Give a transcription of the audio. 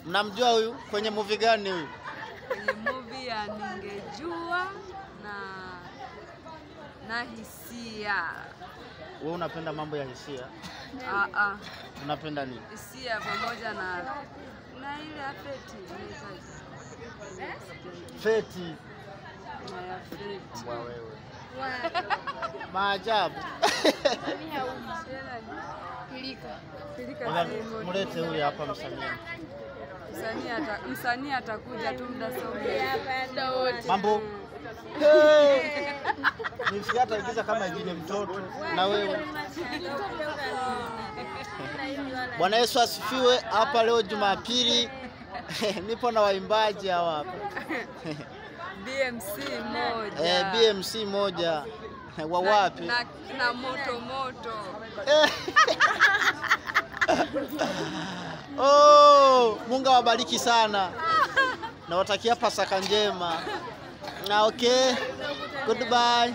Mnamjua huyu? Kwenye movie gani huyu? Kwenye movie ya Ningejua na Hisia. Wewe unapenda mambo ya hisia? Unapenda nini? Hisia pamoja na ile Feti. Feti. Ya Feti. Mbwa wewe. Maajabu. Pilika. Mlete huyu hapa msanii. Msanii atakuja tu muda sote. Mambo. Nisikia ataigiza kama vile mtoto na wewe. Bwana Yesu asifiwe. Hapa leo Jumapili nipo na waimbaji hawa hapa. BMC moja. BMC moja. Wa wapi? Na moto. Oh, Mungu awabariki sana. Nawatakia Pasaka njema. Na okay. Goodbye.